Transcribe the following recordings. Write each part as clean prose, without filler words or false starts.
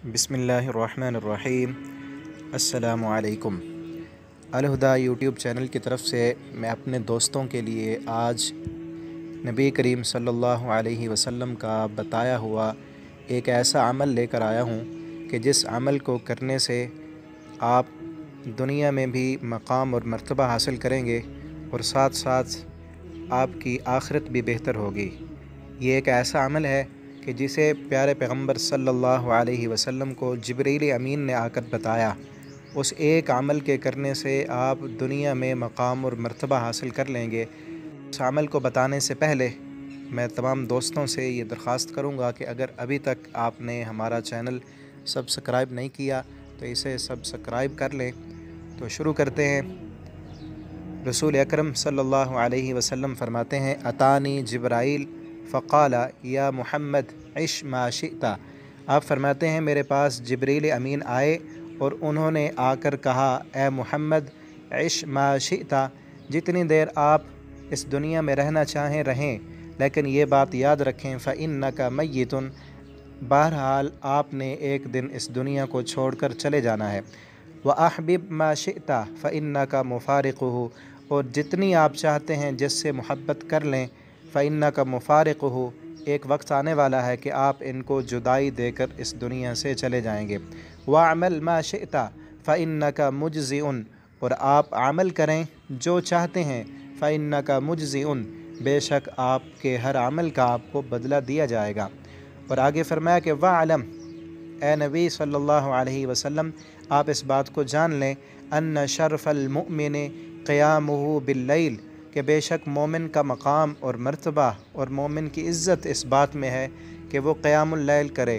بسم اللہ الرحمن الرحیم۔ السلام علیکم۔ الہدیٰ یوٹیوب چینل کی طرف سے میں اپنے دوستوں کے لیے آج نبی کریم صلی اللہ علیہ وسلم کا بتایا ہوا ایک ایسا عمل لے کر آیا ہوں کہ جس عمل کو کرنے سے آپ دنیا میں بھی مقام اور مرتبہ حاصل کریں گے اور ساتھ ساتھ آپ کی آخرت بھی بہتر ہوگی۔ یہ ایک ایسا عمل ہے کہ جسے پیارے پیغمبر صلی اللہ علیہ وسلم کو جبریل امین نے آ کر بتایا۔ اس ایک عمل کے کرنے سے آپ دنیا میں مقام اور مرتبہ حاصل کر لیں گے۔ اس عمل کو بتانے سے پہلے میں تمام دوستوں سے یہ درخواست کروں گا کہ اگر ابھی تک آپ نے ہمارا چینل سبسکرائب نہیں کیا تو اسے سبسکرائب کر لیں۔ تو شروع کرتے ہیں۔ رسول اکرم صلی اللہ علیہ وسلم فرماتے ہیں، اتانی جبرائیل فقال یا محمد عش ما شئت۔ آپ فرماتے ہیں میرے پاس جبریل امین آئے اور انہوں نے آ کر کہا، اے محمد عش ما شئت، جتنی دیر آپ اس دنیا میں رہنا چاہیں رہیں، لیکن یہ بات یاد رکھیں فإنک میت، بہرحال آپ نے ایک دن اس دنیا کو چھوڑ کر چلے جانا ہے۔ وأحبب ما شئت فإنک مفارقہ، اور جتنی آپ چاہتے ہیں جس سے محبت کر لیں، فإنک مفارقہ، ایک وقت آنے والا ہے کہ آپ ان کو جدائی دے کر اس دنیا سے چلے جائیں گے۔ وَاعْمَلْ مَا شِئْتَ فَإِنَّكَ مُجْزِئٌ، اور آپ عمل کریں جو چاہتے ہیں، فَإِنَّكَ مُجْزِئٌ، بے شک آپ کے ہر عمل کا آپ کو بدلہ دیا جائے گا۔ اور آگے فرمایا کہ وَعْلَمْ، اے نبی صلی اللہ علیہ وسلم آپ اس بات کو جان لیں، أَنَّ شَرْفَ الْمُؤْمِنِ قِيَامُهُ بِاللَّيْلِ، کہ بے شک مومن کا مقام اور مرتبہ اور مومن کی عزت اس بات میں ہے کہ وہ قیام اللیل کرے،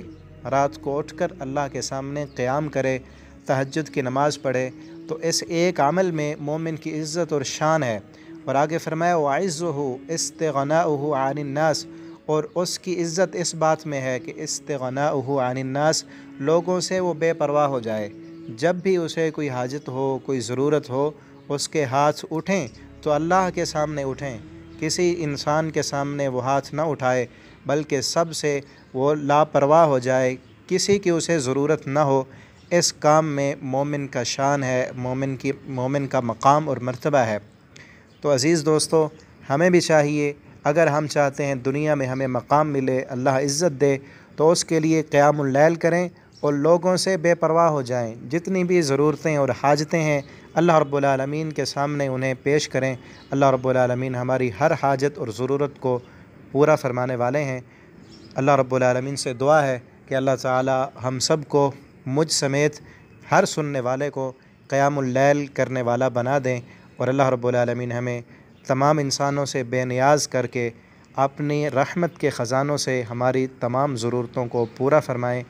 رات کو اٹھ کر اللہ کے سامنے قیام کرے، تہجد کی نماز پڑھے۔ تو اس ایک عمل میں مومن کی عزت اور شان ہے۔ اور آگے فرمایا وَعِزُّهُ اسْتِغْنَاؤُهُ عَنِ النَّاسِ، اور اس کی عزت اس بات میں ہے کہ اسْتِغْنَاؤُهُ عَنِ النَّاسِ، لوگوں سے وہ بے پرواہ ہو جائے۔ جب بھی اسے کوئی حاجت ہو، کوئی ضرورت ہو، اس کے ہاتھ اٹھیں تو اللہ کے سامنے اٹھیں، کسی انسان کے سامنے وہ ہاتھ نہ اٹھائے، بلکہ سب سے وہ لاپرواہ ہو جائے، کسی کی اسے ضرورت نہ ہو۔ اس کام میں مومن کا شان ہے، مومن کا مقام اور مرتبہ ہے۔ تو عزیز دوستو، ہمیں بھی چاہیے، اگر ہم چاہتے ہیں دنیا میں ہمیں مقام ملے، اللہ عزت دے، تو اس کے لیے قیام اللیل کریں اور لوگوں سے بے پرواہ ہو جائیں۔ جتنی بھی ضرورتیں اور حاجتیں ہیں اللہ رب العالمین کے سامنے انہیں پیش کریں۔ اللہ رب العالمین ہماری ہر حاجت اور ضرورت کو پورا فرمانے والے ہیں۔ اللہ رب العالمین سے دعا ہے کہ اللہ تعالی ہم سب کو، مجھ سمیت ہر سننے والے کو قیام اللیل کرنے والا بنا دیں، اور اللہ رب العالمین ہمیں تمام انسانوں سے بے نیاز کر کے اپنی رحمت کے خزانوں سے ہماری تمام ضرورتوں کو پورا فرمائیں۔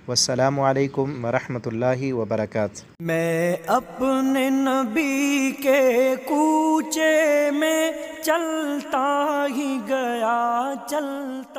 والسلام علیکم ورحمۃ اللہ وبرکاتہ۔ میں اپنے نبی کے کوچے میں چلتا ہی گیا، چلتا